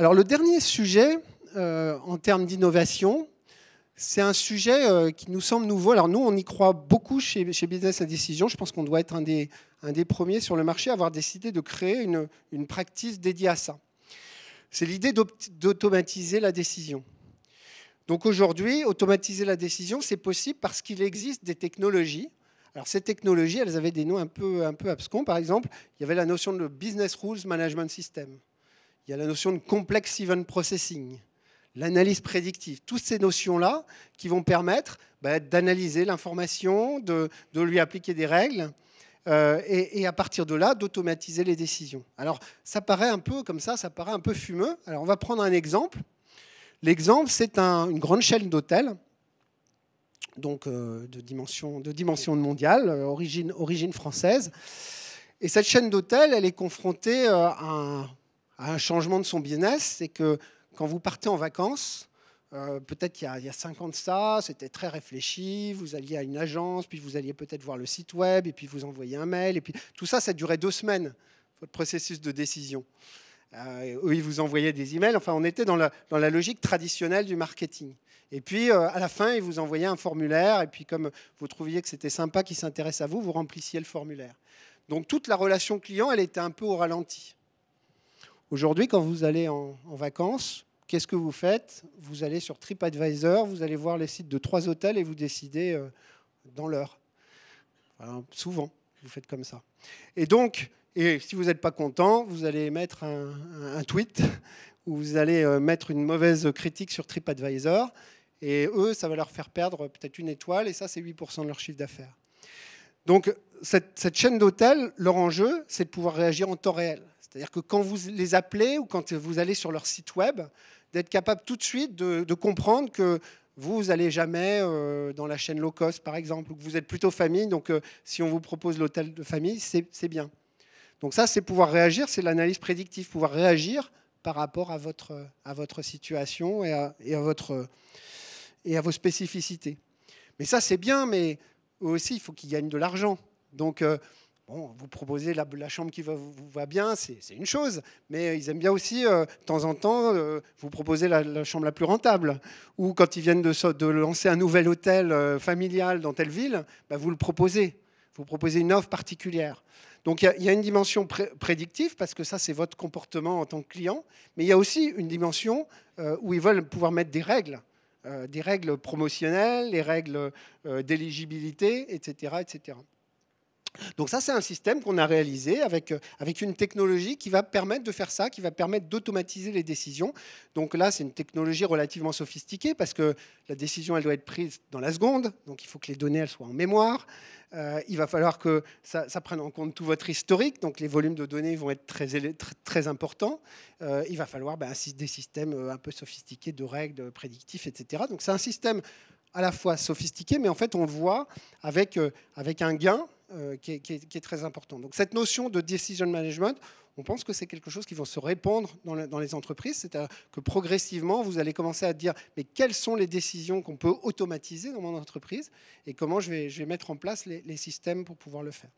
Alors le dernier sujet en termes d'innovation, c'est un sujet qui nous semble nouveau. Alors nous, on y croit beaucoup chez Business à Décision. Je pense qu'on doit être un des premiers sur le marché à avoir décidé de créer une practice dédiée à ça. C'est l'idée d'automatiser la décision. Donc aujourd'hui, automatiser la décision, c'est possible parce qu'il existe des technologies. Alors ces technologies, elles avaient des noms un peu abscons. Par exemple, il y avait la notion de Business Rules Management System. Il y a la notion de Complex Event Processing, l'analyse prédictive. Toutes ces notions-là qui vont permettre d'analyser l'information, de lui appliquer des règles et à partir de là, d'automatiser les décisions. Alors ça paraît un peu comme ça paraît un peu fumeux. Alors on va prendre un exemple. L'exemple, c'est une grande chaîne d'hôtels, donc de dimension mondiale, origine française. Et cette chaîne d'hôtels, elle est confrontée à un changement de son business. C'est que quand vous partez en vacances, peut-être qu'il y a 5 ans de ça, c'était très réfléchi, vous alliez à une agence, puis vous alliez peut-être voir le site web, et puis vous envoyez un mail, et puis tout ça, ça durait 2 semaines, votre processus de décision. Eux, ils vous envoyaient des emails. Enfin, on était dans la logique traditionnelle du marketing. Et puis, à la fin, ils vous envoyaient un formulaire. Et puis, comme vous trouviez que c'était sympa qu'ils s'intéressent à vous, vous remplissiez le formulaire. Donc, toute la relation client, elle était un peu au ralenti. Aujourd'hui, quand vous allez en vacances, qu'est-ce que vous faites? Vous allez sur TripAdvisor, vous allez voir les sites de 3 hôtels et vous décidez dans l'heure. Voilà, souvent, vous faites comme ça. Et donc... Et si vous n'êtes pas content, vous allez mettre un tweet ou vous allez mettre une mauvaise critique sur TripAdvisor. Et eux, ça va leur faire perdre peut-être 1 étoile. Et ça, c'est 8% de leur chiffre d'affaires. Donc, cette chaîne d'hôtels, leur enjeu, c'est de pouvoir réagir en temps réel. C'est-à-dire que quand vous les appelez ou quand vous allez sur leur site web, d'être capable tout de suite de comprendre que vous n'allez jamais dans la chaîne low cost, par exemple, ou que vous êtes plutôt famille. Donc, si on vous propose l'hôtel de famille, c'est bien. Donc ça, c'est pouvoir réagir, c'est l'analyse prédictive, pouvoir réagir par rapport à votre situation et à vos spécificités. Mais ça, c'est bien, mais eux aussi, il faut qu'ils gagnent de l'argent. Donc, vous proposez la chambre qui vous va bien, c'est une chose, mais ils aiment bien aussi, de temps en temps, vous proposer la chambre la plus rentable. Ou quand ils viennent de lancer un nouvel hôtel familial dans telle ville, vous le proposez. Vous proposez une offre particulière. Donc il y a une dimension prédictive, parce que ça, c'est votre comportement en tant que client, mais il y a aussi une dimension où ils veulent pouvoir mettre des règles promotionnelles, les règles d'éligibilité, etc., etc. Donc ça, c'est un système qu'on a réalisé avec une technologie qui va permettre de faire ça, qui va permettre d'automatiser les décisions. Donc là, c'est une technologie relativement sophistiquée parce que la décision, elle doit être prise dans la seconde. Donc il faut que les données, elles soient en mémoire. Il va falloir que ça prenne en compte tout votre historique. Donc les volumes de données vont être très importants. Il va falloir des systèmes un peu sophistiqués de règles prédictives, etc. Donc c'est un système à la fois sophistiqué, mais en fait, on le voit avec un gain qui est très important. Donc cette notion de decision management, on pense que c'est quelque chose qui va se répandre dans les entreprises, c'est-à-dire que progressivement, vous allez commencer à dire mais quelles sont les décisions qu'on peut automatiser dans mon entreprise et comment je vais mettre en place les systèmes pour pouvoir le faire.